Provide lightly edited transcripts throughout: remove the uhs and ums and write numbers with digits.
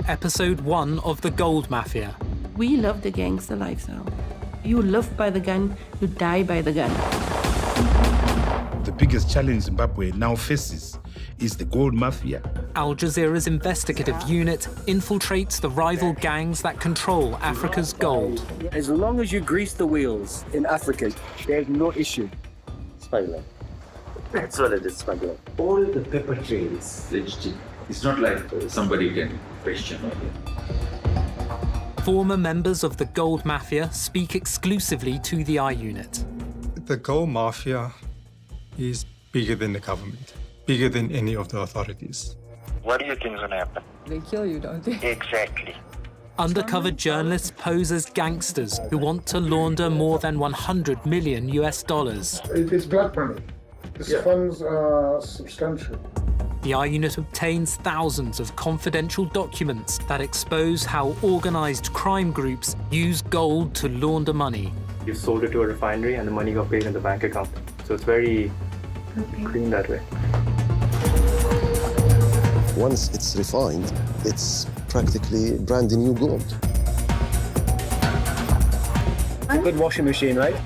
episode 1 of The Gold Mafia. We love the gangster lifestyle. You live by the gun, you die by the gun. The biggest challenge Zimbabwe now faces is the Gold Mafia. Al Jazeera's investigative unit infiltrates the rival gangs that control Africa's gold. As long as you grease the wheels in Africa, there's no issue. Smuggling. That's what it is, smuggling. All the paper trail is legitimate. It's not like somebody can question on it. Former members of the Gold Mafia speak exclusively to the I Unit. The Gold Mafia is bigger than the government, bigger than any of the authorities. What do you think is going to happen? They kill you, don't they? Exactly. Undercover journalists pose as gangsters who want to launder more than $100 million. It's black money. These funds are substantial. The I Unit obtains thousands of confidential documents that expose how organized crime groups use gold to launder money. You sold it to a refinery and the money got paid in the bank account. So it's very clean that way. Once it's refined, it's practically brand new gold. A good washing machine, right?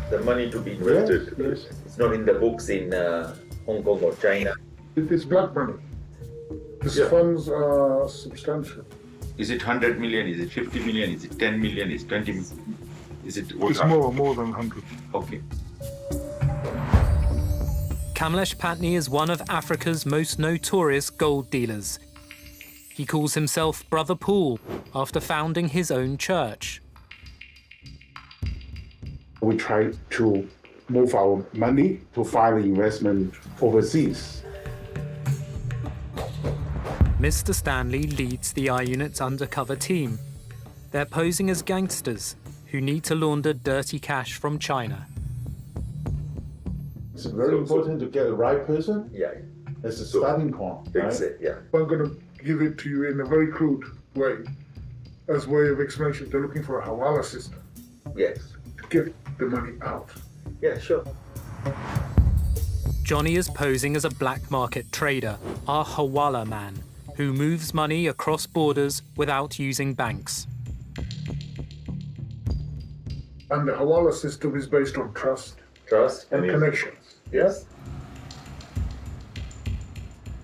The money to be invested, it's not in the books in Hong Kong or China. It is black money. These funds are substantial. Is it 100 million? Is it 50 million? Is it 10 million? Is it 20 million? Is it what? It's more than 100. Okay. Kamlesh Patni is one of Africa's most notorious gold dealers. He calls himself Brother Paul after founding his own church. We try to move our money to find investment overseas. Mr. Stanley leads the I Unit's undercover team. They're posing as gangsters who need to launder dirty cash from China. It's very important to get the right person. Yeah. As a starting point. That's it, yeah. I'm going to give it to you in a very crude way. As a way of explanation, they're looking for a hawala system. Yes. To get the money out. Yeah, sure. Johnny is posing as a black market trader, our hawala man, who moves money across borders without using banks. And the hawala system is based on trust. Trust and connections. Yes.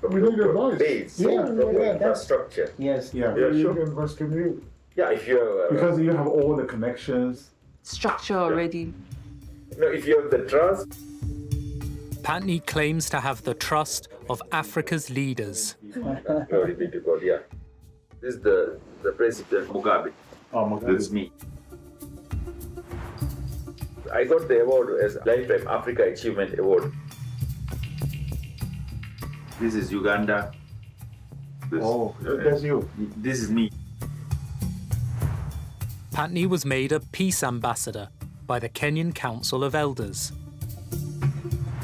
We need advice. Base, infrastructure. Yes. Yeah, sure. Invest in you. Yeah, if you because you have all the connections. Structure already. No, if you have the trust. Patni claims to have the trust of Africa's leaders. Glory be to God, yeah. This is the President Mugabe. Oh, Mugabe. This is me. I got the award as Lifetime Africa Achievement Award. This is Uganda. That's you. This is me. Patni was made a peace ambassador by the Kenyan Council of Elders.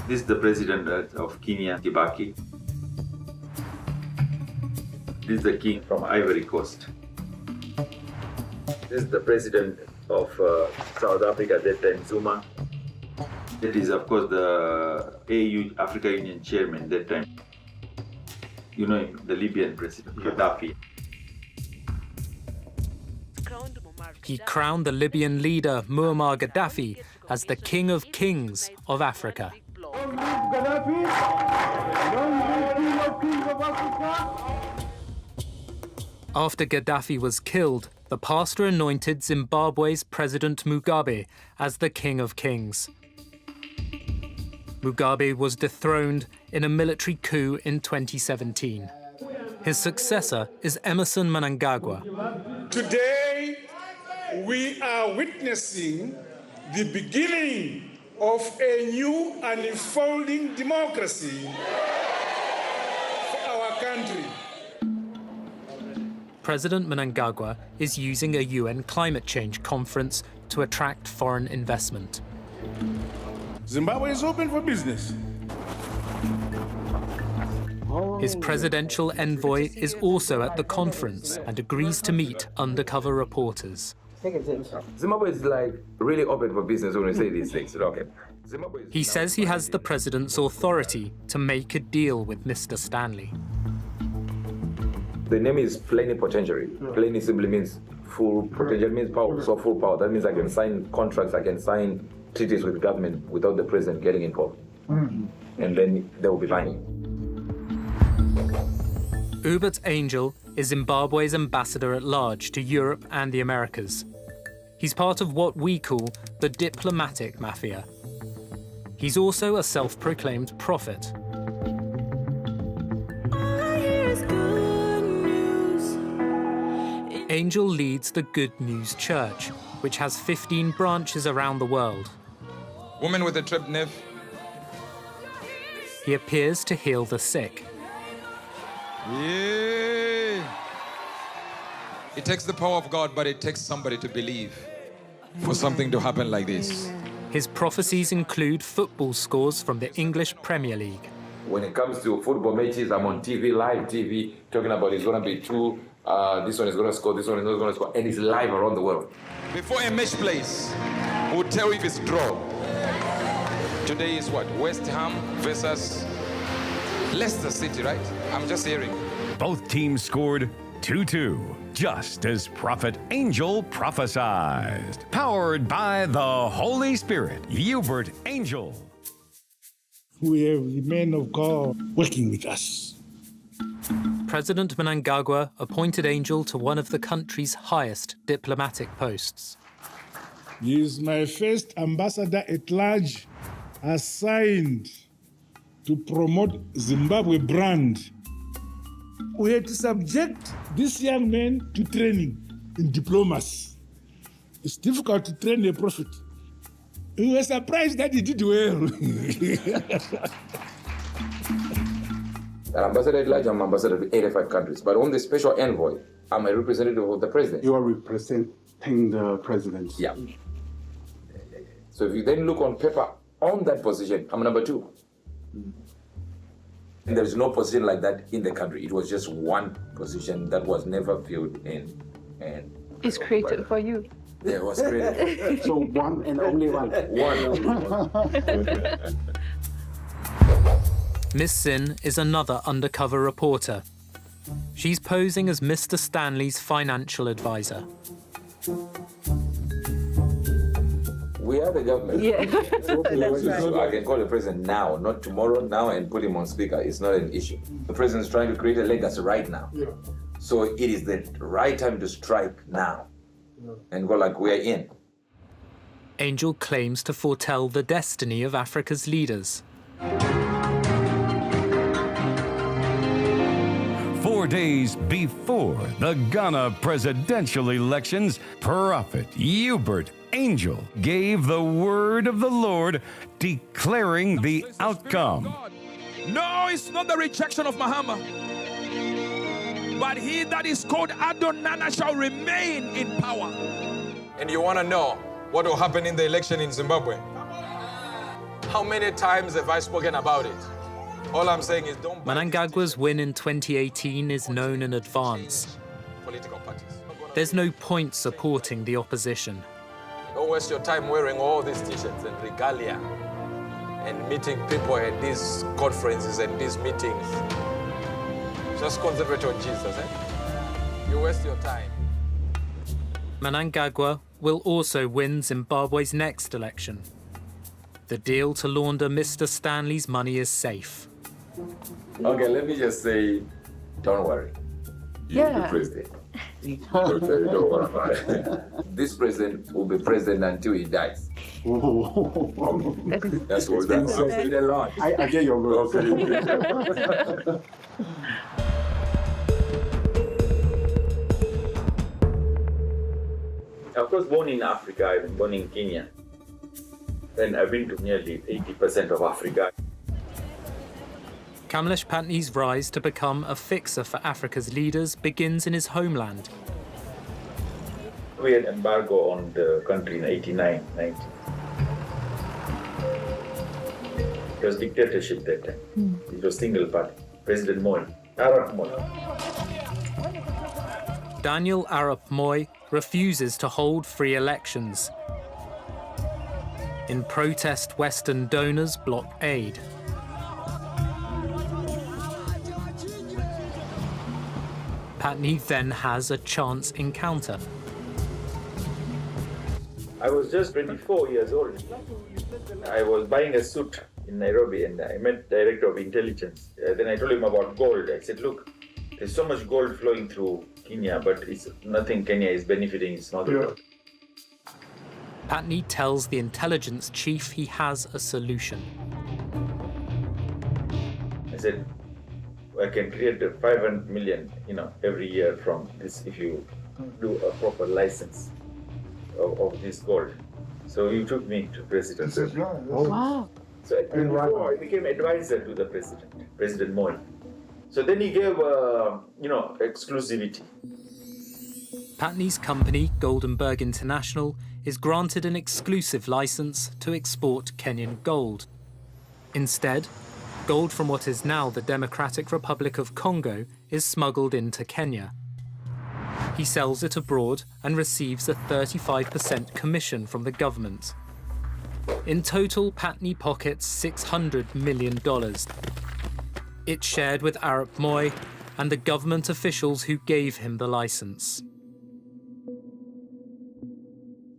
This is the President of Kenya, Kibaki. This is the King from Ivory Coast. This is the President of South Africa at that time, Zuma. That is, of course, the AU, Africa Union Chairman at that time. You know him, the Libyan President, Gaddafi. He crowned the Libyan leader, Muammar Gaddafi, as the King of Kings of Africa. After Gaddafi was killed, the pastor anointed Zimbabwe's President Mugabe as the King of Kings. Mugabe was dethroned in a military coup in 2017. His successor is Emerson Mnangagwa. Today, we are witnessing the beginning of a new and unfolding democracy for our country. President Mnangagwa is using a UN climate change conference to attract foreign investment. Zimbabwe is open for business. Oh, His presidential envoy is also at the conference and agrees to meet undercover reporters. Zimbabwe is like really open for business when we say these things. Okay. He says he has the president's authority to make a deal with Mr. Stanley. The name is plenipotentiary. Pleni simply means full, potential means power, so full power. That means I can sign contracts, I can sign treaties with government without the president getting involved. And then they will be fine. Hubert Angel is Zimbabwe's ambassador at large to Europe and the Americas. He's part of what we call the diplomatic mafia. He's also a self-proclaimed prophet. Angel leads the Good News Church, which has 15 branches around the world. Woman with a trapped nerve. He appears to heal the sick. Yeah. It takes the power of God, but it takes somebody to believe for something to happen like this. His prophecies include football scores from the English Premier League. When it comes to football matches, I'm on TV, live TV, talking about it's going to be two, this one is going to score, this one is not going to score, and it's live around the world. Before a match plays, we'll tell you if it's draw. Today is what? West Ham versus Leicester City, right? I'm just hearing. Both teams scored 2-2, just as Prophet Angel prophesied. Powered by the Holy Spirit, Hubert Angel. We have the men of God working with us. President Mnangagwa appointed Angel to one of the country's highest diplomatic posts. He is my first ambassador at large assigned to promote Zimbabwe brand. We had to subject this young man to training in diplomacy. It's difficult to train a prophet. We were surprised that he did well. An ambassador at large, I'm ambassador to 85 countries. But on the special envoy, I'm a representative of the president. You are representing the president. Yeah. So if you then look on paper, on that position, I'm number 2. And there's no position like that in the country. It was just one position that was never filled in. And It's created for you. Yeah, it was created. So one and only one. Miss Sin is another undercover reporter. She's posing as Mr. Stanley's financial advisor. We are the government. Yeah. That's right. So I can call the president now, not tomorrow, now, and put him on speaker. It's not an issue. The president's trying to create a legacy right now. Yeah. So it is the right time to strike now and go like we're in. Angel claims to foretell the destiny of Africa's leaders. 4 days before the Ghana presidential elections, Prophet Hubert Angel gave the word of the Lord, declaring the outcome. No, it's not the rejection of Muhammad. But he that is called Adonana shall remain in power. And you want to know what will happen in the election in Zimbabwe? How many times have I spoken about it? All I'm saying is don't... Mnangagwa's win in 2018 is known in advance. Political parties. There's no point supporting the opposition. Don't waste your time wearing all these t-shirts and regalia and meeting people at these conferences and these meetings. Just concentrate on Jesus, eh? You waste your time. Mnangagwa will also win Zimbabwe's next election. The deal to launder Mr. Stanley's money is safe. Okay, let me just say, don't worry. You're the president. Don't worry about it. This president will be president until he dies. That's what that's said a lot. I get your word. Of course, born in Africa, I was born in Kenya. And I've been to nearly 80% of Africa. Kamlesh Patni's rise to become a fixer for Africa's leaders begins in his homeland. We had embargo on the country in 89, 90. It was dictatorship that time. It was single party. President Moi. Arap Moi. Daniel Arap Moi refuses to hold free elections. In protest, Western donors block aid. Patni then has a chance encounter. I was just 24 years old. I was buying a suit in Nairobi and I met Director of Intelligence. Then I told him about gold. I said, look, there's so much gold flowing through Kenya, but it's nothing Kenya is benefiting, it's not the gold. Patni tells the intelligence chief he has a solution. I said, I can create 500 million, every year from this if you do a proper license of this gold. So he took me to President. Wow. So I became advisor to the president, President Moi. So then he gave, exclusivity. Patni's company, Goldenberg International, is granted an exclusive license to export Kenyan gold. Instead, gold from what is now the Democratic Republic of Congo is smuggled into Kenya. He sells it abroad and receives a 35% commission from the government. In total, Patni pockets $600 million. It's shared with Arap Moi and the government officials who gave him the license.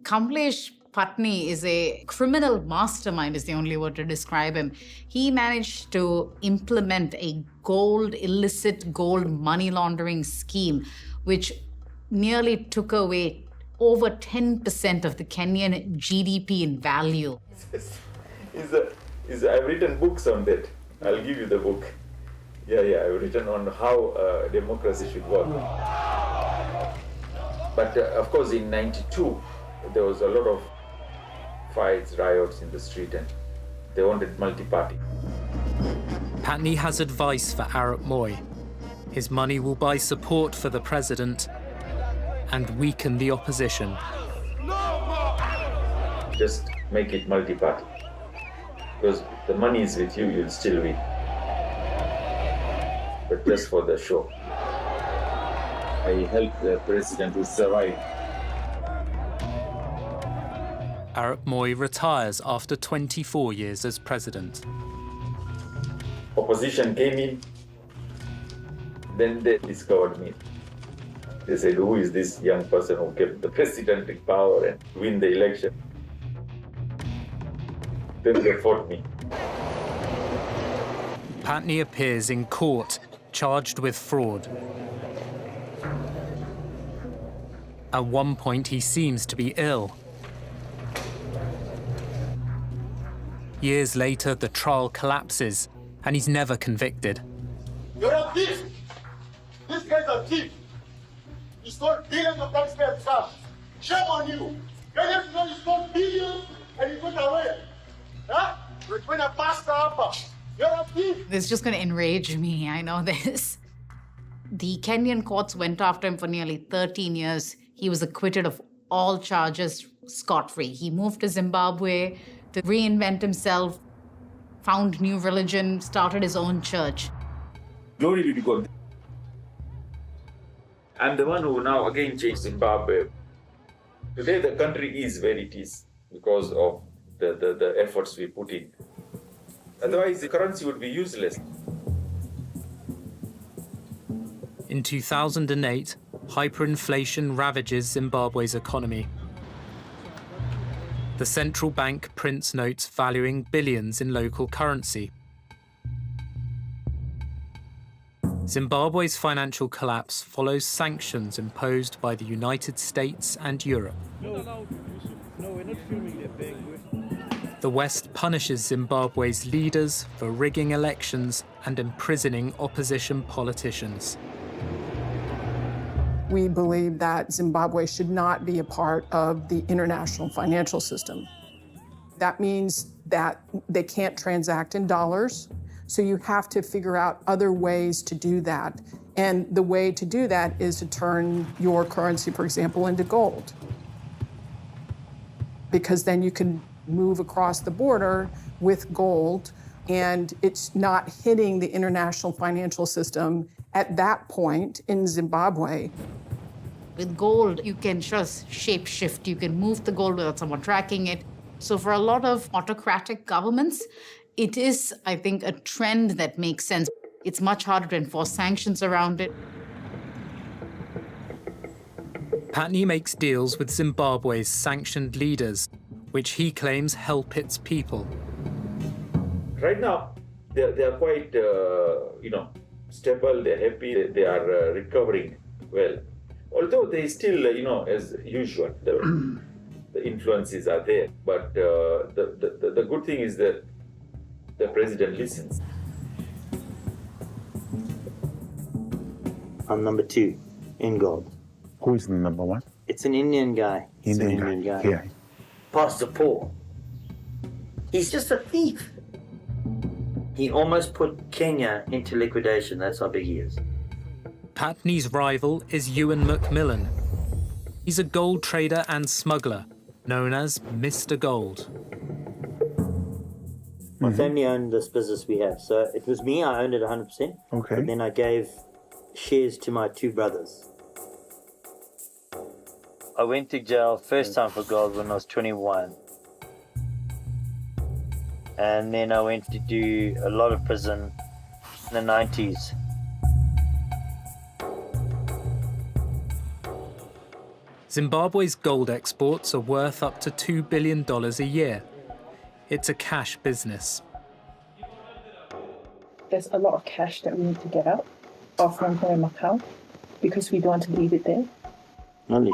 Kamlesh Patni is a criminal mastermind, is the only word to describe him. He managed to implement a illicit gold money laundering scheme, which nearly took away over 10% of the Kenyan GDP in value. I've written books on that. I'll give you the book. Yeah, I've written on how democracy should work. But of course, in '92, there was a lot of fights, riots in the street, and they wanted multi-party. Patni has advice for Arap Moi. His money will buy support for the president and weaken the opposition. Just make it multi-party. Because the money is with you, you'll still win. But just for the show. I helped the president to survive. Arap Moi retires after 24 years as president. Opposition came in, then they discovered me. They said, who is this young person who kept the president in power and win the election? Then they fought me. Patni appears in court, charged with fraud. At one point, he seems to be ill. Years later, the trial collapses, and he's never convicted. You're a thief! This guy's a thief! You stole billions of taxpayers' cash. Shame on you! You know you stole billions and you got away. Huh? You're going to pass up. You're a thief! This is just going to enrage me, I know this. The Kenyan courts went after him for nearly 13 years. He was acquitted of all charges scot-free. He moved to Zimbabwe to reinvent himself, found new religion, started his own church. Glory be to God. I'm the one who now again changed Zimbabwe. Today the country is where it is because of the efforts we put in. Otherwise the currency would be useless. In 2008, hyperinflation ravages Zimbabwe's economy. The central bank prints notes valuing billions in local currency. Zimbabwe's financial collapse follows sanctions imposed by the United States and Europe. The West punishes Zimbabwe's leaders for rigging elections and imprisoning opposition politicians. We believe that Zimbabwe should not be a part of the international financial system. That means that they can't transact in dollars, so you have to figure out other ways to do that. And the way to do that is to turn your currency, for example, into gold. Because then you can move across the border with gold, and it's not hitting the international financial system At that point in Zimbabwe, with gold, you can just shape shift. You can move the gold without someone tracking it. So for a lot of autocratic governments, it is, I think, a trend that makes sense. It's much harder to enforce sanctions around it. Patney makes deals with Zimbabwe's sanctioned leaders, which he claims help its people. Right now, they are quite, stable, they're happy, they are recovering well. Although they still, as usual, the influences are there. But the good thing is that the president listens. I'm number 2 in gold. Who is the number 1? It's an Indian guy. Indian guy. Yeah. Pastor Paul. He's just a thief. He almost put Kenya into liquidation. That's how big he is. Patney's rival is Ewan Macmillan. He's a gold trader and smuggler, known as Mr. Gold. My family owned this business we have. So it was me, I owned it 100%. Okay. But then I gave shares to my 2 brothers. I went to jail first time for gold when I was 21. And then I went to do a lot of prison in the 90s. Zimbabwe's gold exports are worth up to $2 billion a year. It's a cash business. There's a lot of cash that we need to get out of Phnom account because we don't want to leave it there. Holy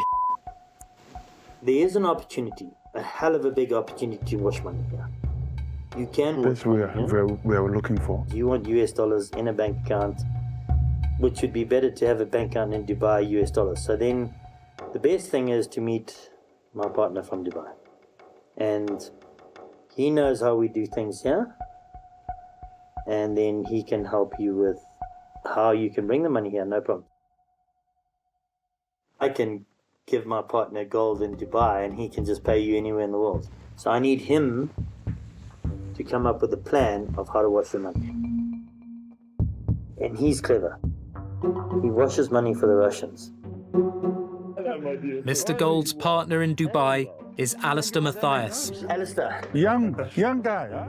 There is an opportunity, a hell of a big opportunity to wash money here. You can That's what we are looking for. You want US dollars in a bank account, which would be better to have a bank account in Dubai, US dollars. So then the best thing is to meet my partner from Dubai. And he knows how we do things here. And then he can help you with how you can bring the money here, no problem. I can give my partner gold in Dubai and he can just pay you anywhere in the world. So I need him to come up with a plan of how to wash the money. And he's clever. He washes money for the Russians. Mr. Gold's partner in Dubai is Alistair Matthias. Alistair. Young guy, huh?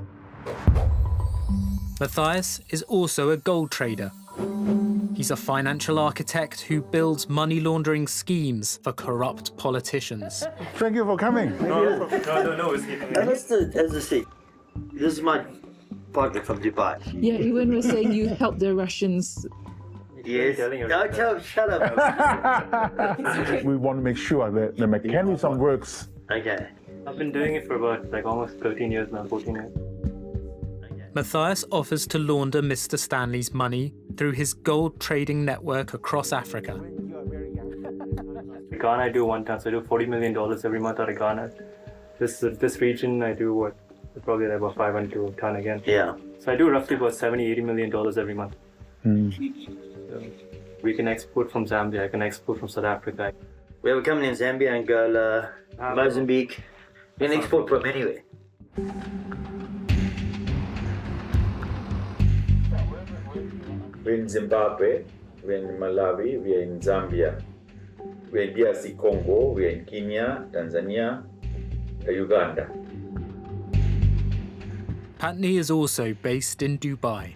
Matthias is also a gold trader. He's a financial architect who builds money laundering schemes for corrupt politicians. Thank you for coming. No. Alistair has a seat. This is my partner from Dubai. Yeah, Ewan was saying you helped the Russians. Yes. Shut up. We want to make sure that the mechanism works. Okay. I've been doing it for about almost 13 years now, 14 years. Matthias offers to launder Mr. Stanley's money through his gold trading network across Africa. Ghana, I do one ton, so I do $40 million every month out of Ghana. This region, I do probably about 500 to a ton again. Yeah. So I do roughly about $70-80 million every month. So we can export from Zambia, I can export from South Africa. We have a company in Zambia, Angola, Mozambique. We can export from anywhere. We're in Zimbabwe, we're in Malawi, we're in Zambia, we're in DRC Congo, we're in Kenya, Tanzania, Uganda. Patney is also based in Dubai.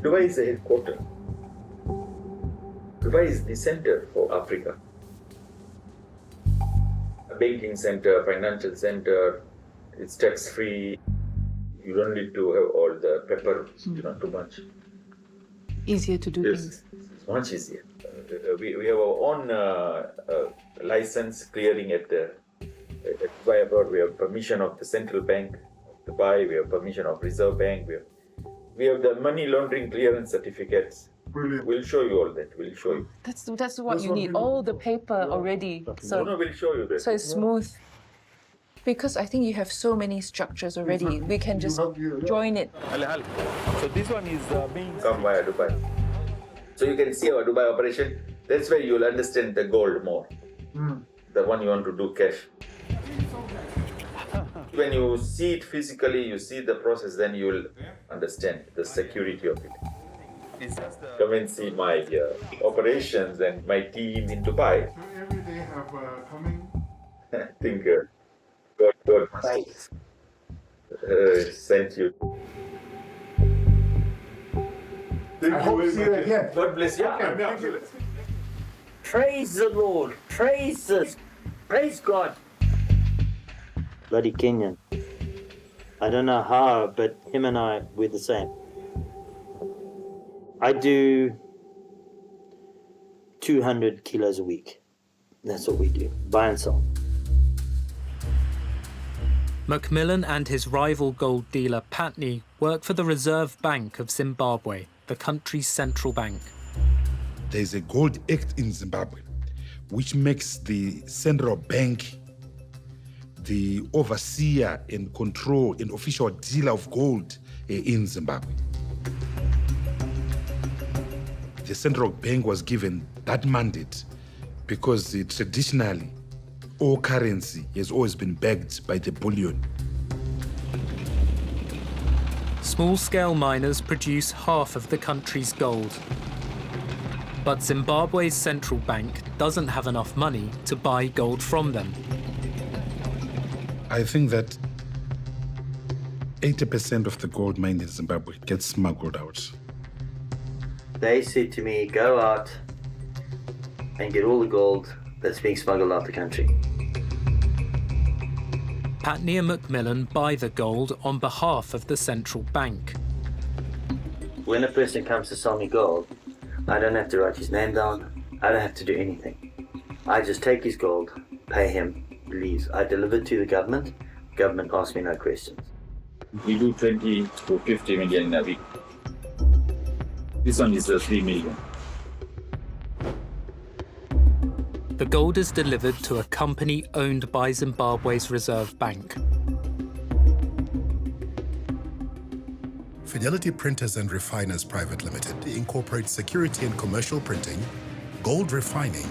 Dubai is the headquarters. Dubai is the center for Africa. A banking center, financial center, it's tax-free. You don't need to have all the paper, too much. Easier to do things. It's much easier. We have our own license clearing at Dubai Abroad. We have permission of the Central Bank of Dubai. We have permission of Reserve Bank. We have the money laundering clearance certificates. Brilliant. We'll show you all that. We'll show you. That's what you need. All the paper already. So we'll show you that. So it's smooth. Because I think you have so many structures already. We can just join it. So this one is being come via Dubai. So you can see our Dubai operation. That's where you'll understand the gold more. The one you want to do cash. When you see it physically, you see the process, then you will understand the security of it. Come and see my operations and my team in Dubai. Every day have coming. I think God must sent you. I hope to see you again. God bless you. Thank you. Praise the Lord. Praise God. Bloody Kenyan. I don't know how, but him and I, we're the same. I do 200 kilos a week. That's what we do, buy and sell. Macmillan and his rival gold dealer Patney work for the Reserve Bank of Zimbabwe, the country's central bank. There is a Gold Act in Zimbabwe, which makes the central bank the overseer and control and official dealer of gold in Zimbabwe. The central bank was given that mandate because traditionally all currency has always been backed by the bullion. Small-scale miners produce half of the country's gold. But Zimbabwe's central bank doesn't have enough money to buy gold from them. I think that 80% of the gold mined in Zimbabwe gets smuggled out. They said to me, go out and get all the gold that's being smuggled out the country. Patney and Macmillan buy the gold on behalf of the central bank. When a person comes to sell me gold, I don't have to write his name down. I don't have to do anything. I just take his gold, pay him, he leaves. I deliver it to the government. Government asks me no questions. We do 20 to 50 million in a week. This one is 3 million. The gold is delivered to a company owned by Zimbabwe's Reserve Bank. Fidelity Printers and Refiners Private Limited incorporates security and commercial printing, gold refining,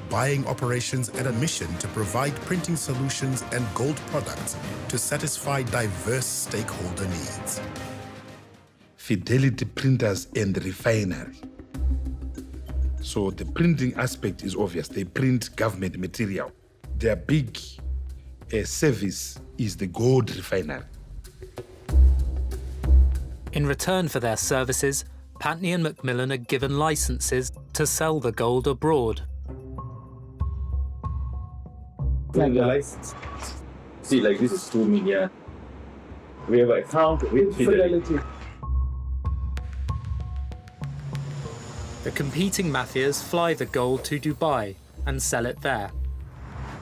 buying operations, and a mission to provide printing solutions and gold products to satisfy diverse stakeholder needs. Fidelity Printers and Refinery. So the printing aspect is obvious. They print government material. Their big service is the gold refinery. In return for their services, Patney and Macmillan are given licenses to sell the gold abroad. Like the license. See, like this is 2 million. We have an account with Fidelity. The competing mafias fly the gold to Dubai and sell it there.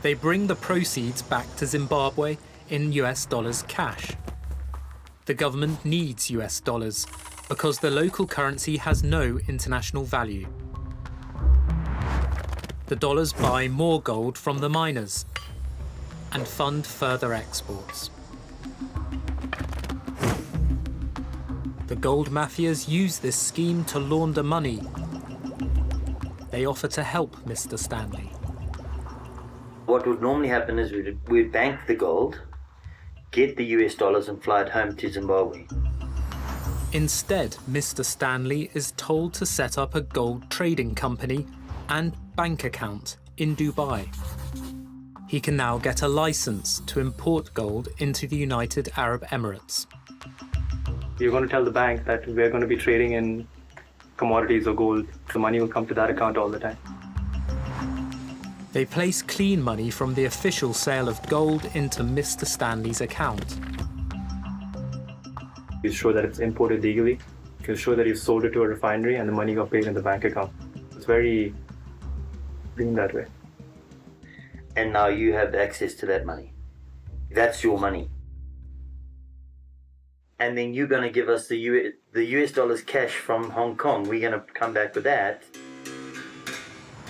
They bring the proceeds back to Zimbabwe in US dollars cash. The government needs US dollars because the local currency has no international value. The dollars buy more gold from the miners and fund further exports. The gold mafias use this scheme to launder money. They offer to help Mr. Stanley. What would normally happen is we'd bank the gold, get the US dollars and fly it home to Zimbabwe. Instead, Mr. Stanley is told to set up a gold trading company and bank account in Dubai. He can now get a license to import gold into the United Arab Emirates. You're going to tell the bank that we're going to be trading in commodities or gold. The money will come to that account all the time. They place clean money from the official sale of gold into Mr. Stanley's account. You show that it's imported legally. You show that you sold it to a refinery and the money got paid in the bank account. It's very clean that way. And now you have access to that money. That's your money. And then you're going to give us the US dollars cash from Hong Kong. We're going to come back with that.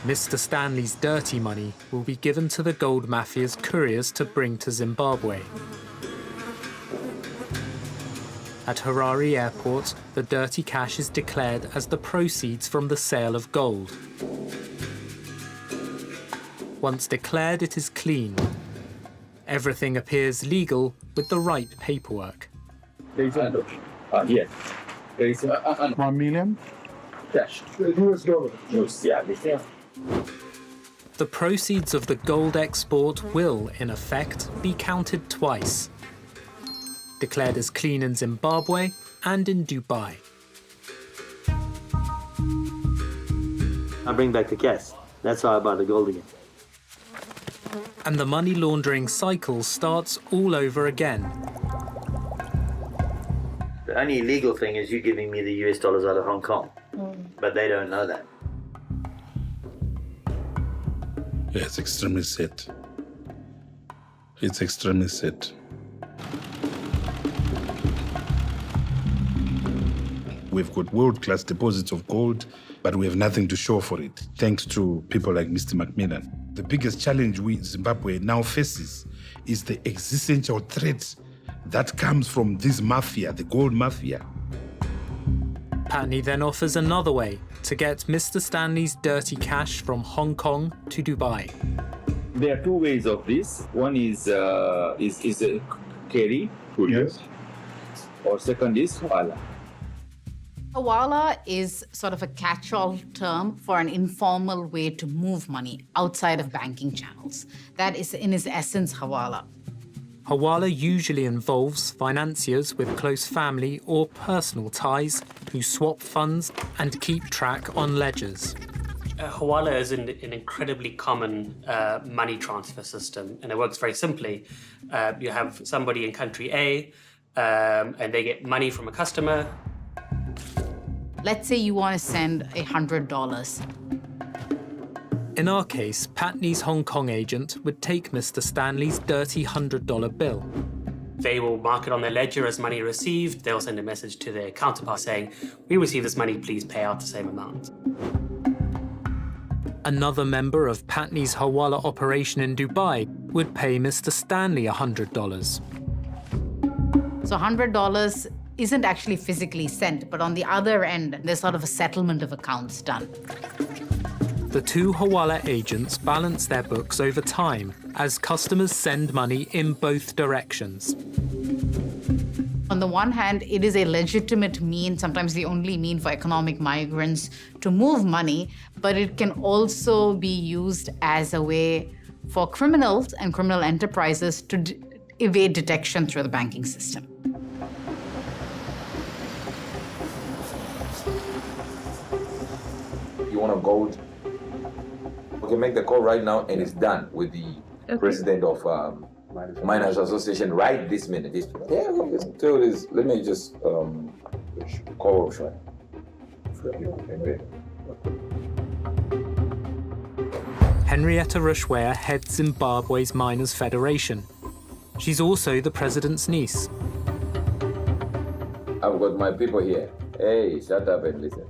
Mr. Stanley's dirty money will be given to the gold mafia's couriers to bring to Zimbabwe. At Harare Airport, the dirty cash is declared as the proceeds from the sale of gold. Once declared, it is clean. Everything appears legal with the right paperwork. $1 million? Cash. US dollar. Yeah. The proceeds of the gold export will, in effect, be counted twice. Declared as clean in Zimbabwe and in Dubai. I bring back the cash. That's how I buy the gold again. And the money laundering cycle starts all over again. The only illegal thing is you giving me the US dollars out of Hong Kong. But they don't know that. Yeah, it's extremely sad. It's extremely sad. We've got world-class deposits of gold, but we have nothing to show for it, thanks to people like Mr. Macmillan. The biggest challenge Zimbabwe now faces is the existential threat that comes from this mafia, the gold mafia. Patney then offers another way to get Mr. Stanley's dirty cash from Hong Kong to Dubai. There are two ways of this. One is carry, Yes. or second is hawala. Hawala is sort of a catch-all term for an informal way to move money outside of banking channels. That is, in its essence, hawala. Hawala usually involves financiers with close family or personal ties who swap funds and keep track on ledgers. Hawala is an incredibly common money transfer system, and it works very simply. You have somebody in country A, and they get money from a customer. Let's say you want to send $100. In our case, Patney's Hong Kong agent would take Mr. Stanley's dirty $100 bill. They will mark it on their ledger as money received. They'll send a message to their counterpart saying, "We received this money, please pay out the same amount." Another member of Patney's Hawala operation in Dubai would pay Mr. Stanley $100. So $100 isn't actually physically sent, but on the other end, there's sort of a settlement of accounts done. The two Hawala agents balance their books over time as customers send money in both directions. On the one hand, it is a legitimate mean, sometimes the only mean for economic migrants to move money, but it can also be used as a way for criminals and criminal enterprises to evade detection through the banking system. You want a gold? We can make the call right now, and it's done with the president of Miners Association right this minute. Yeah, let's do this. Let me just call Rushwaya. Henrietta Rushwaya heads Zimbabwe's Miners' Federation. She's also the president's niece. I've got my people here. Hey, shut up and listen.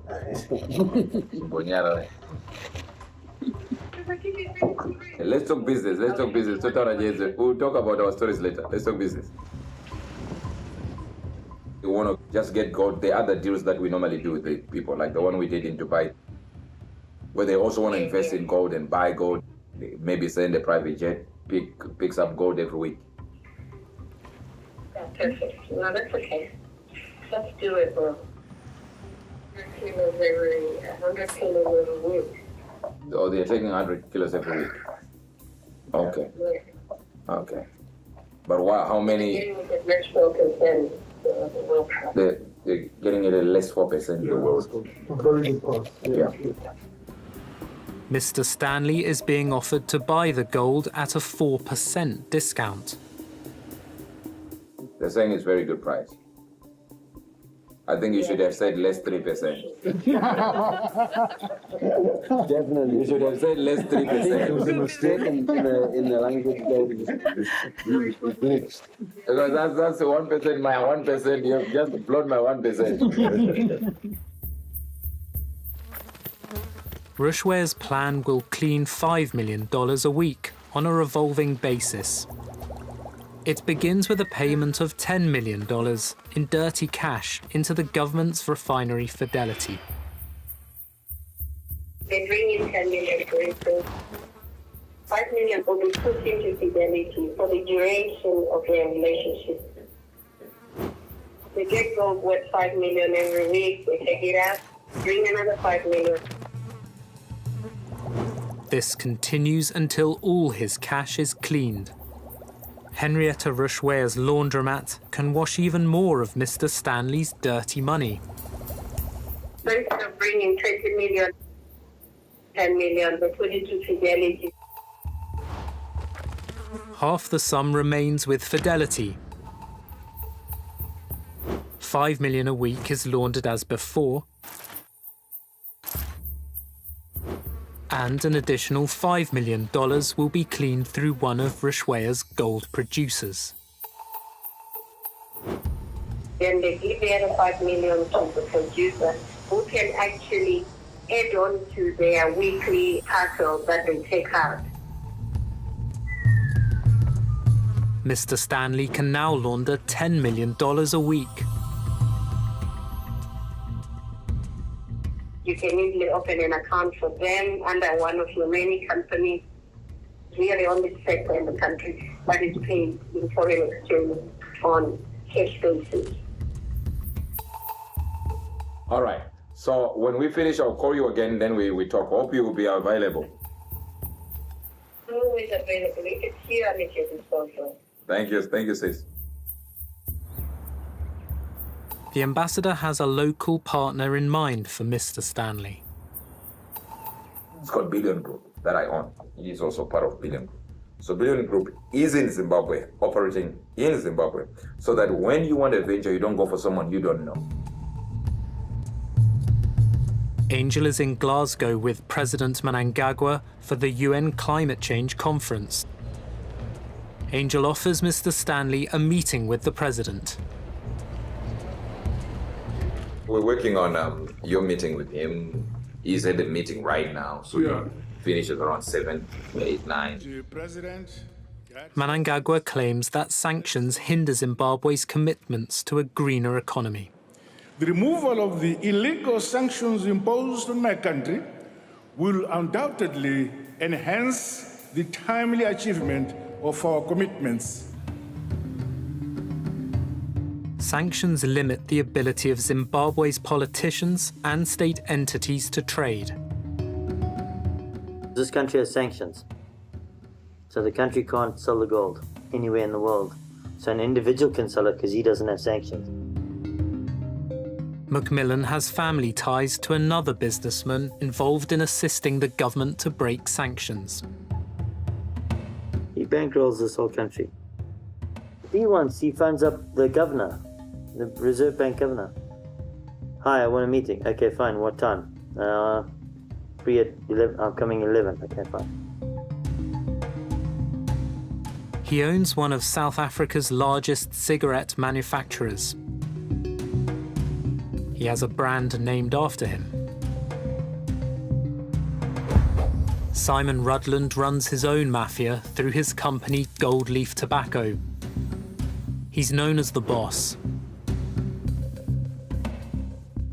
Let's talk business. Let's talk business. We'll talk about our stories later. Let's talk business. We want to just get gold, the other deals that we normally do with the people, like the one we did in Dubai, where they also want to invest in gold and buy gold, maybe send a private jet, picks up gold every week. Yeah, perfect. No, that's okay. Let's do it, bro. 100 kilos every week. Oh, they're taking 100 kilos every week. Okay. Okay. But why? How many? They're getting it at less 4% the world. Yeah. Mr. Stanley is being offered to buy the gold at a 4% discount. They're saying it's very good price. I think you should have said less 3%. Definitely. You should have said less 3%. It was a mistake in the language. Because that's 1%, my 1%. You have just blown my 1%. Rushwaya's plan will clean $5 million a week on a revolving basis. It begins with a payment of $10 million in dirty cash into the government's refinery Fidelity. They bring in 10 million for instance. 5 million will be put into Fidelity for the duration of their relationship. They get gold worth 5 million every week, they take it out, Bring another 5 million. This continues until all his cash is cleaned. Henrietta Rushwea's laundromat can wash even more of Mr. Stanley's dirty money. So instead of bringing 20 million, 10 million, they put it to Fidelity. Half the sum remains with Fidelity. 5 million a week is laundered as before, and an additional $5 million will be cleaned through one of Rushwea's gold producers. Then they give the other 5 million to the producer, who can actually add on to their weekly parcel that they take out. Mr. Stanley can now launder $10 million a week. You can easily open an account for them under one of your many companies. We are the only sector in the country that is paid in foreign exchange on cash basis. All right. So when we finish, I'll call you again, then we talk. Hope you will be available. Always available. It's here and at your disposal. Thank you, sis. The ambassador has a local partner in mind for Mr. Stanley. It's called Billion Group that I own. He is also part of Billion Group. So Billion Group is in Zimbabwe, operating in Zimbabwe, so that when you want a venture, you don't go for someone you don't know. Angel is in Glasgow with President Mnangagwa for the UN Climate Change Conference. Angel offers Mr. Stanley a meeting with the president. We're working on your meeting with him. He's at the meeting right now, so Yeah. he finishes around 7, 8, 9. President, Mnangagwa claims that sanctions hinder Zimbabwe's commitments to a greener economy. the removal of the illegal sanctions imposed on my country will undoubtedly enhance the timely achievement of our commitments. Sanctions limit the ability of Zimbabwe's politicians and state entities to trade. This country has sanctions. So the country can't sell the gold anywhere in the world. So an individual can sell it because he doesn't have sanctions. Macmillan has family ties to another businessman involved in assisting the government to break sanctions. He bankrolls this whole country. He phones up the governor, the Reserve Bank governor. Hi, I want a meeting. Okay, fine. What time? Free at 11. I'm coming 11. Okay, fine. He owns one of South Africa's largest cigarette manufacturers. He has a brand named after him. Simon Rutland runs his own mafia through his company Gold Leaf Tobacco. He's known as the boss.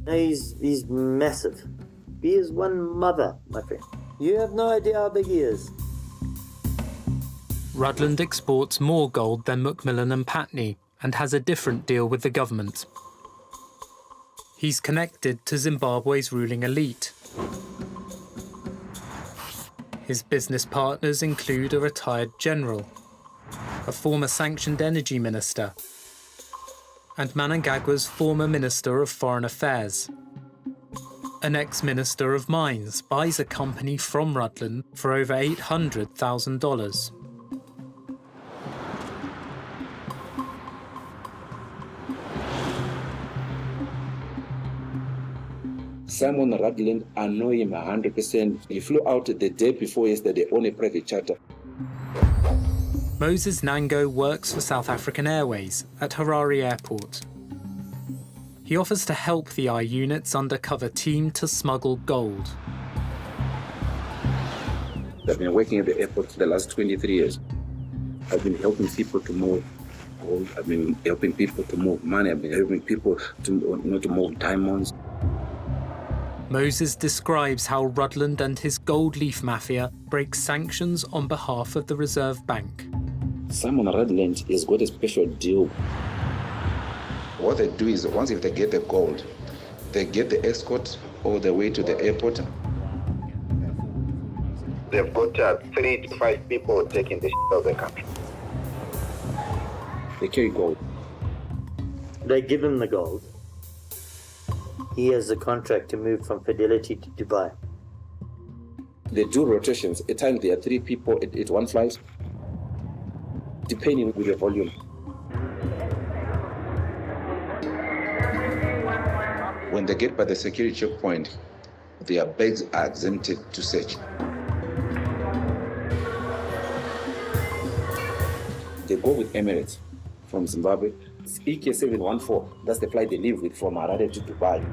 No, he's massive. He is one mother, my friend. You have no idea how big he is. Rutland exports more gold than Macmillan and Patney and has a different deal with the government. He's connected to Zimbabwe's ruling elite. His business partners include a retired general, a former sanctioned energy minister, and Mnangagwa's former Minister of Foreign Affairs. An ex-Minister of Mines buys a company from Rutland for over $800,000. Simon Rutland, I know him 100%. He flew out the day before yesterday on a private charter. Moses Nango works for South African Airways at Harare Airport. He offers to help the I-Unit's undercover team to smuggle gold. I've been working at the airport for the last 23 years. I've been helping people to move gold. I've been helping people to move money. I've been helping people to move diamonds. Moses describes how Rutland and his Gold Leaf Mafia break sanctions on behalf of the Reserve Bank. Simon Rutland has got a special deal. What they do is, once if they get the gold, they get the escort all the way to the airport. They've got 3 to 5 people taking the shit out of the country. They carry gold. They give him the gold. He has a contract to move from Fidelity to Dubai. They do rotations. At times there are 3 people at one flight, depending with the volume. When they get by the security checkpoint, their bags are exempted to search. They go with Emirates from Zimbabwe. It's EK714. That's the flight they leave with from Harare to Dubai.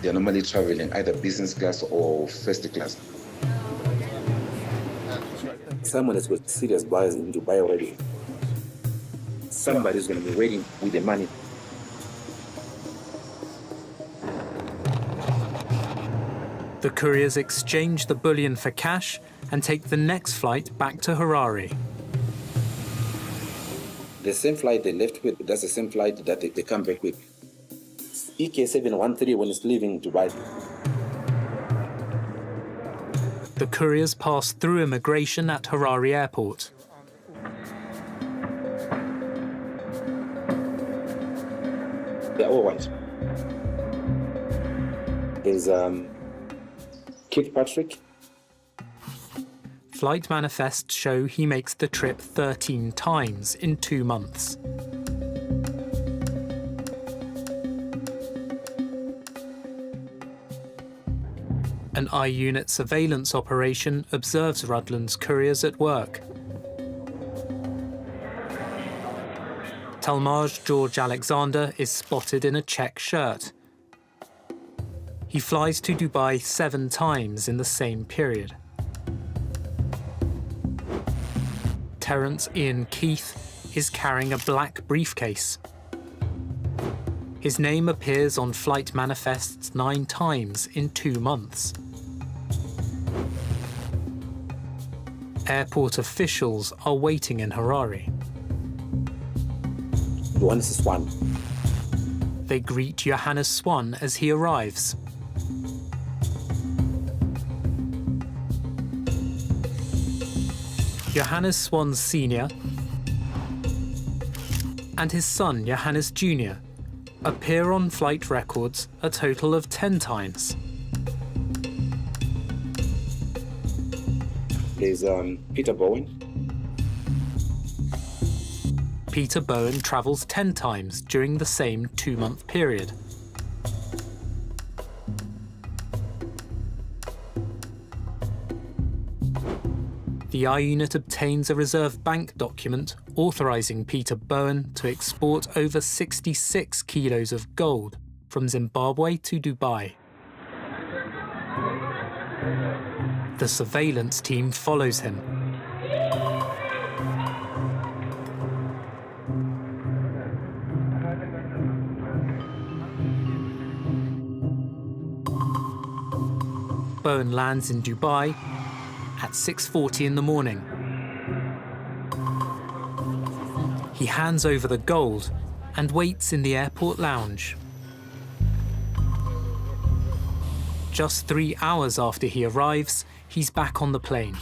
They're normally traveling either business class or first class. Someone has got serious buyers in Dubai already. Somebody's going to be waiting with the money. The couriers exchange the bullion for cash and take the next flight back to Harare. The same flight they left with, that's the same flight that they come back with. EK713 when it's leaving Dubai. The couriers pass through immigration at Harare Airport. They're all white. There's Kit Patrick. Flight manifests show he makes the trip 13 times in 2 months. An I-Unit surveillance operation observes Rudland's couriers at work. Talmage George Alexander is spotted in a check shirt. He flies to Dubai 7 times in the same period. Terence Ian Keith is carrying a black briefcase. His name appears on flight manifests 9 times in 2 months. Airport officials are waiting in Harare. Johannes Swan. They greet Johannes Swan as he arrives. Johannes Swan Sr. and his son Johannes Jr. appear on flight records a total of 10 times. There's Peter Bowen. Peter Bowen travels 10 times during the same 2-month period. The I-Unit obtains a reserve bank document authorizing Peter Bowen to export over 66 kilos of gold from Zimbabwe to Dubai. The surveillance team follows him. Bowen lands in Dubai at 6:40 in the morning. He hands over the gold and waits in the airport lounge. Just 3 hours after he arrives, he's back on the plane.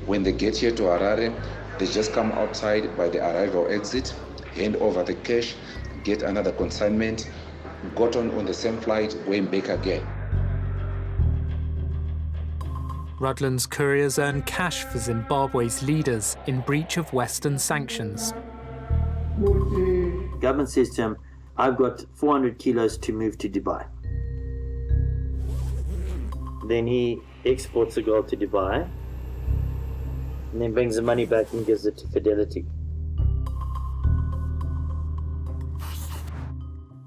When they get here to Harare, they just come outside by the arrival exit, hand over the cash, get another consignment, got on the same flight, going back again. Rudland's couriers earn cash for Zimbabwe's leaders in breach of Western sanctions. Government says to him, I've got 400 kilos to move to Dubai. Then he exports the gold to Dubai and then brings the money back and gives it to Fidelity.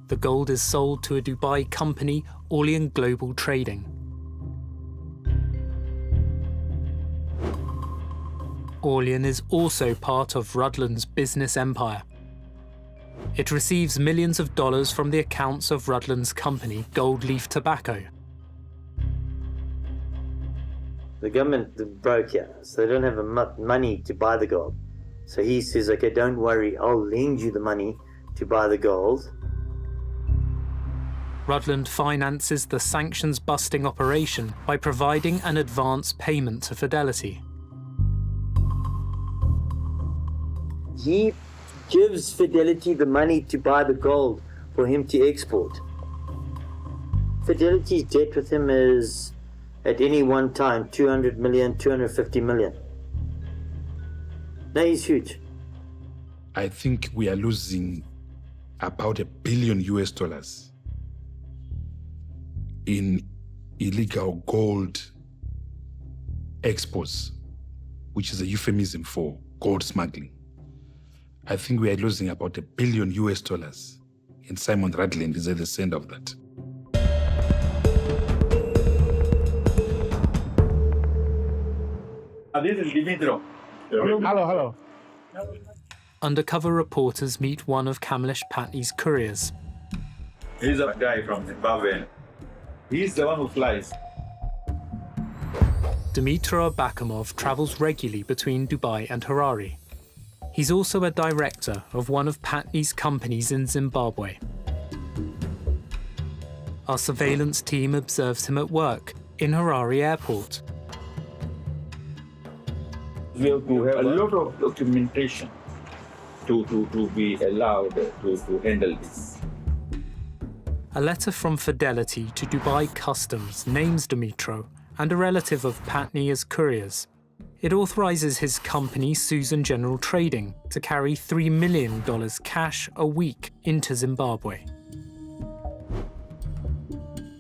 The gold is sold to a Dubai company, Orlean Global Trading. Orlean is also part of Rudland's business empire. It receives millions of dollars from the accounts of Rudland's company, Gold Leaf Tobacco. The government broke here, so they don't have enough money to buy the gold. So he says, okay, don't worry, I'll lend you the money to buy the gold. Rutland finances the sanctions-busting operation by providing an advance payment to Fidelity. He gives Fidelity the money to buy the gold for him to export. Fidelity's debt with him is, at any one time, 200 million, 250 million. No, he's huge. I think we are losing about $1 billion in illegal gold exports, which is a euphemism for gold smuggling. I think we are losing about $1 billion, and Simon Rutland is at the center of that. This is Dimitro. Hello. Undercover reporters meet one of Kamlesh Patni's couriers. He's a guy from Zimbabwe. He's the one who flies. Dmytro Abakamov travels regularly between Dubai and Harare. He's also a director of one of Patni's companies in Zimbabwe. Our surveillance team observes him at work in Harare airport. We have to have a lot of documentation to be allowed to handle this. A letter from Fidelity to Dubai Customs names Dmytro and a relative of Patni as couriers. It authorizes his company, Susan General Trading, to carry $3 million cash a week into Zimbabwe.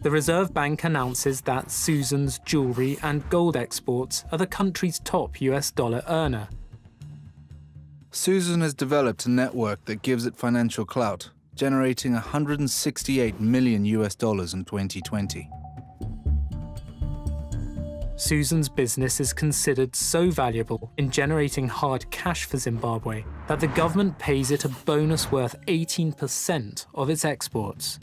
The Reserve Bank announces that Susan's jewelry and gold exports are the country's top US dollar earner. Susan has developed a network that gives it financial clout, generating $168 million in 2020. Susan's business is considered so valuable in generating hard cash for Zimbabwe that the government pays it a bonus worth 18% of its exports.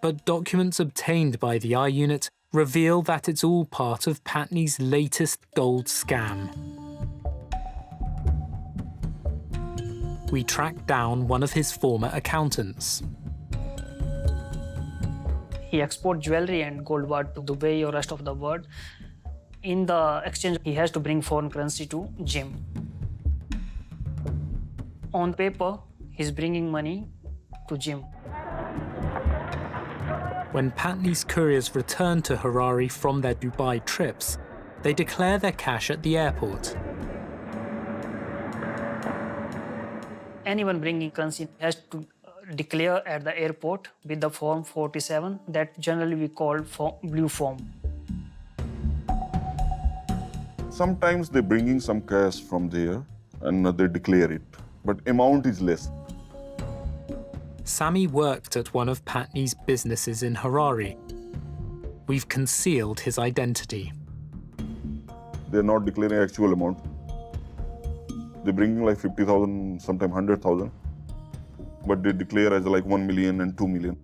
But documents obtained by the I-Unit reveal that it's all part of Patni's latest gold scam. We tracked down one of his former accountants. He exports jewelry and gold bar to Dubai or rest of the world. In the exchange, he has to bring foreign currency to Jim. On paper, he's bringing money to Jim. When Patni's couriers return to Harare from their Dubai trips, they declare their cash at the airport. Anyone bringing currency has to declare at the airport with the form 47 that generally we call blue form. Sometimes they're bringing some cash from there and they declare it, but amount is less. Sammy worked at one of Patni's businesses in Harare. We've concealed his identity. They're not declaring actual amount. They're bringing like 50,000, sometimes 100,000, but they declare as like 1 million and 2 million.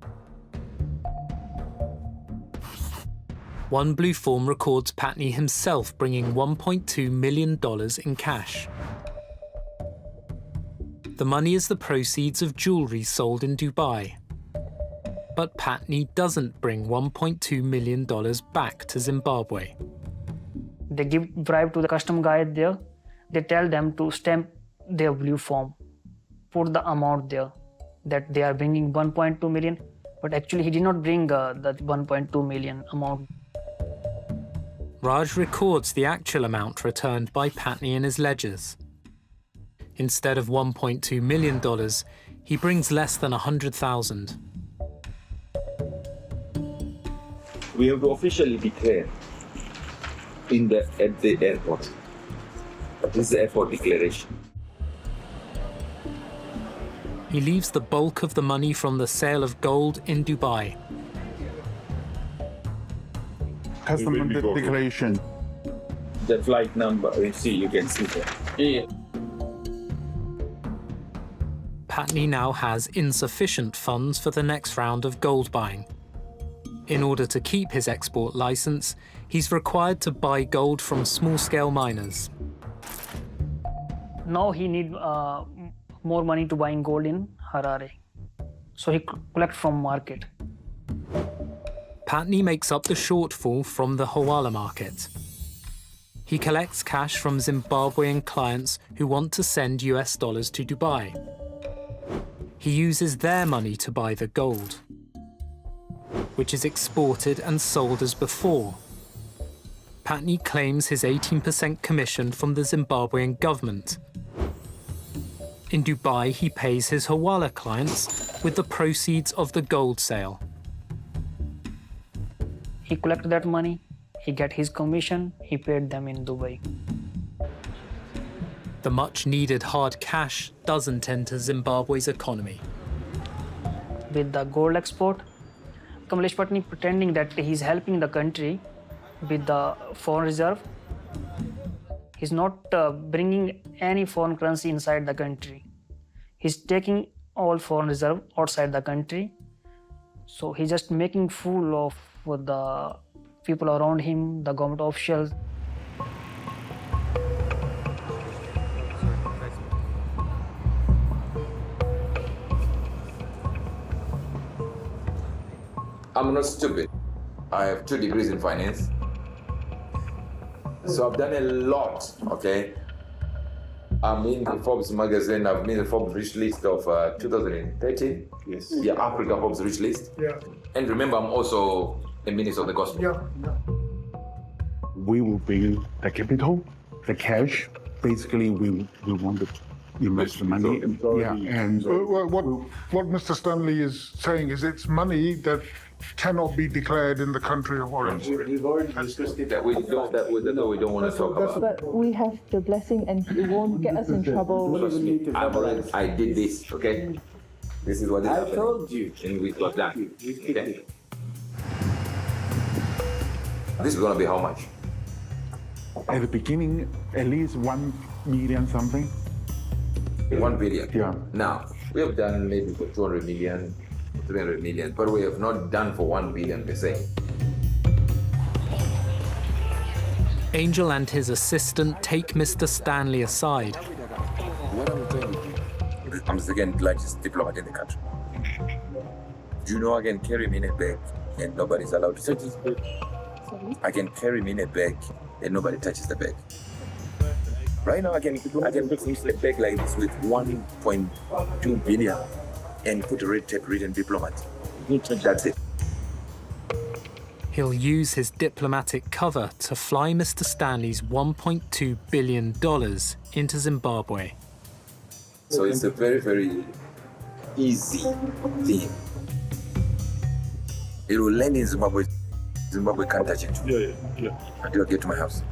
One blue form records Patni himself bringing $1.2 million in cash. The money is the proceeds of jewelry sold in Dubai. But Patni doesn't bring $1.2 million back to Zimbabwe. They give bribe to the custom guy there. They tell them to stamp their blue form, put the amount there, that they are bringing 1.2 million, but actually he did not bring that 1.2 million amount. Raj records the actual amount returned by Patni in his ledgers. Instead of $1.2 million, he brings less than 100,000. We have to officially declare at the airport. This is the airport declaration. He leaves the bulk of the money from the sale of gold in Dubai. Customer declaration. The flight number, you can see that. Yeah. Patni now has insufficient funds for the next round of gold buying. In order to keep his export license, he's required to buy gold from small-scale miners. Now he need more money to buying gold in Harare. So he collect from market. Patney makes up the shortfall from the Hawala market. He collects cash from Zimbabwean clients who want to send US dollars to Dubai. He uses their money to buy the gold, which is exported and sold as before. Patney claims his 18% commission from the Zimbabwean government. In Dubai, he pays his Hawala clients with the proceeds of the gold sale. He collect that money, he get his commission, he paid them in Dubai. The much-needed hard cash doesn't enter Zimbabwe's economy. With the gold export, Kamlesh Patney pretending that he's helping the country with the foreign reserve. He's not bringing any foreign currency inside the country. He's taking all foreign reserve outside the country. So he's just making fool of the people around him, the government officials. I'm not stupid. I have 2 degrees in finance. So I've done a lot, okay? I'm in the Forbes magazine. I've been in the Forbes rich list of 2013. Yes. Yeah, Africa Forbes rich list. Yeah. And remember, I'm also a minister of the gospel. Yeah. We will bring the capital, the cash. Basically, we want to invest the money. Yeah. And what Mr. Stanley is saying is it's money that cannot be declared in the country of origin. We've already discussed it. That we don't want to talk about. But we have the blessing and it won't get us in trouble. I did this, okay? This is what is happening. I told you. And we got that. Okay? This is going to be how much? At the beginning, at least 1 million something. 1 billion? Yeah. Now, we have done maybe for 200 million, 300 million, but we have not done for 1 billion per se. Angel and his assistant take Mr. Stanley aside. What I'm telling you, I'm the second largest diplomat in the country. Do you know I can carry me in a bag and nobody's allowed to touch this bag? I can carry me in a bag and nobody touches the bag. Right now, I can put things in a bag like this with 1.2 billion and put a red tape written diplomat. That's it. He'll use his diplomatic cover to fly Mr. Stanley's $1.2 billion into Zimbabwe. So it's a very, very easy thing. It will land in Zimbabwe. Zimbabwe can't touch it. Yeah. Until I get to my house.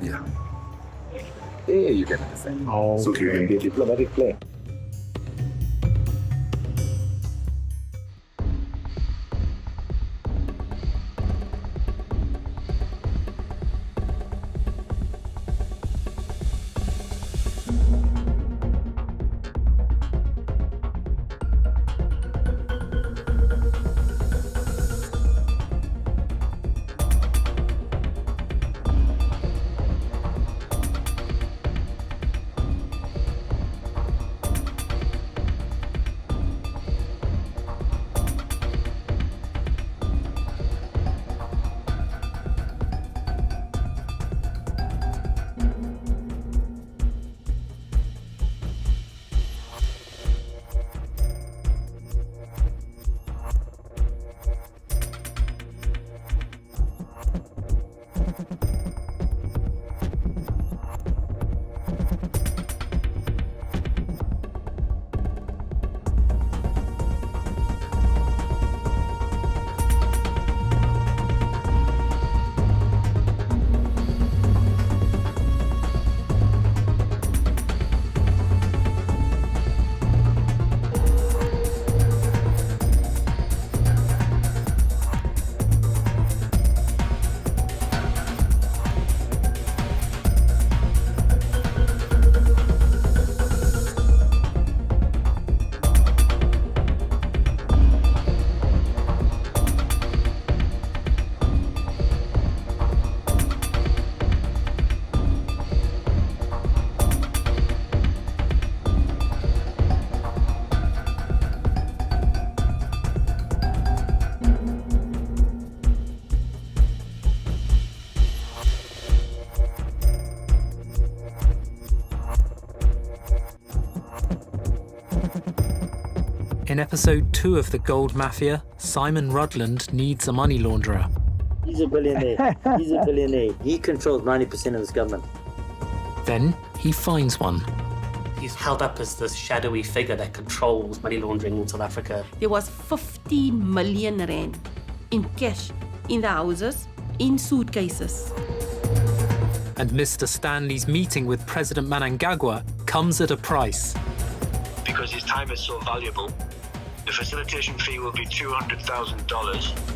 Yeah. Yeah, you can understand. Oh, so you can be a diplomatic player. In episode 2 of the Gold Mafia, Simon Rudland needs a money launderer. He's a billionaire. He's a billionaire. He controls 90% of this government. Then he finds one. He's held up as this shadowy figure that controls money laundering in South Africa. There was 15 million rand in cash in the houses, in suitcases. And Mr. Stanley's meeting with President Mnangagwa comes at a price. Because his time is so valuable, the facilitation fee will be $200,000.